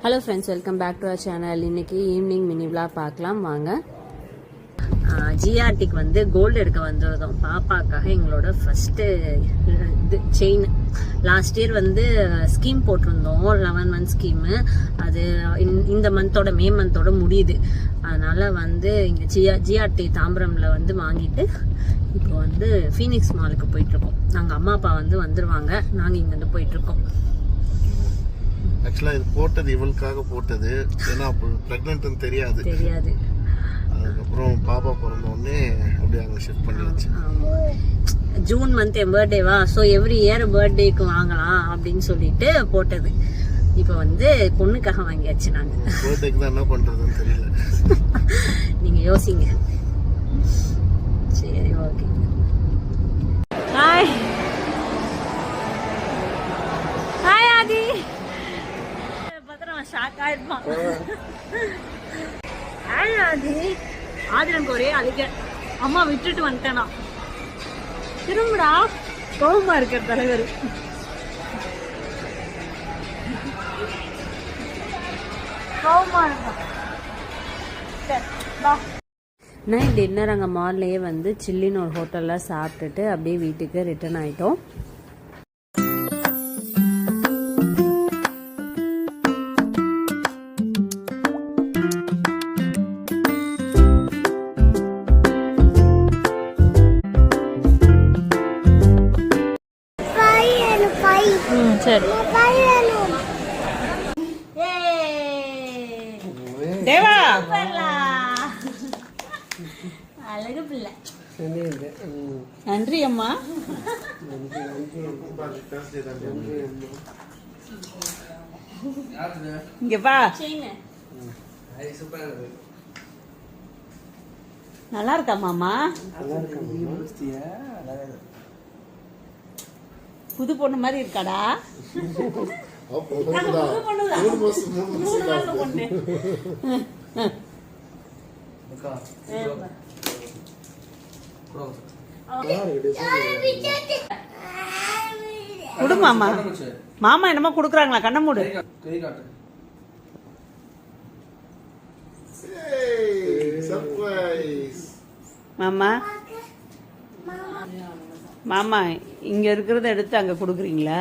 Hello friends, welcome back to our channel. இன்னைக்கு evening mini vlog பார்க்கலாம் வாங்க. ஜிஆர்டிக்கு வந்து கோல்டு எடுக்க வந்துருந்தோம் பாப்பாக்காக. எங்களோட ஃபர்ஸ்ட் இது செயின். லாஸ்ட் இயர் வந்து ஸ்கீம் போட்டிருந்தோம், 11 மந்த் ஸ்கீமு. அது இந்த மந்தோட மே மந்தோட முடியுது. அதனால வந்து இங்கே ஜிஆர்டி தாம்பரம்ல வந்து வாங்கிட்டு இப்போ வந்து ஃபீனிக்ஸ் மாலுக்கு போயிட்டு இருக்கோம். நாங்கள் அம்மா அப்பா வந்து வந்துருவாங்க, நாங்கள் இங்கேருந்து போயிட்டு இருக்கோம். ஆக்சுவலா இது போட்டது இவளுக்காக போட்டது, ஏன்னா அப்போ பிரெக்னன்ட்னு தெரியாது. அதுக்கப்புறம் பாப்பா பிறந்த உடனே அப்படியே அங்கே ஷிஃப்ட் பண்ணியாச்சு. ஜூன் மந்த் என் பர்த்டேவா, ஸோ எவ்ரி இயர் பர்த்டேக்கு வாங்கலாம் அப்படின்னு சொல்லிட்டு போட்டது. இப்போ வந்து பொண்ணுக்காக வாங்கியாச்சு. நாங்கள் பர்த்டேக்கு தான் என்ன பண்றதுன்னு தெரியல. நீங்க யோசிங்க. சரி, ஓகே. ஹாய் ஹாய் ஆதி. ஷாக் ஆயிருப்பான். ஆதி ஆதிரனுக்கு ஒரே அழுக. அம்மா விட்டுட்டு வந்துட்டேனா, திரும்புடா. கோபமா இருக்கிற தலைவர். கோபமா இருக்கான். நைட் டின்னர் அங்கே மால்லையே வந்து சில்லின்னு ஒரு ஹோட்டலில் சாப்பிட்டுட்டு அப்படியே வீட்டுக்கு ரிட்டர்ன் ஆகிட்டோம். சரி தேவா, அழகு பிள்ளை. நன்றி அம்மா. இங்க வா. நல்லா இருக்கா மாமா? புது பொண்ணு மாதிரி இருக்காடா. குடு மாமா. மாமா என்னமோ குடுக்குறாங்களா? கண்ண மூடு. மாமா மாமா இங்க இருக்கிறத எடுத்து அங்க குடுக்குறீங்களா?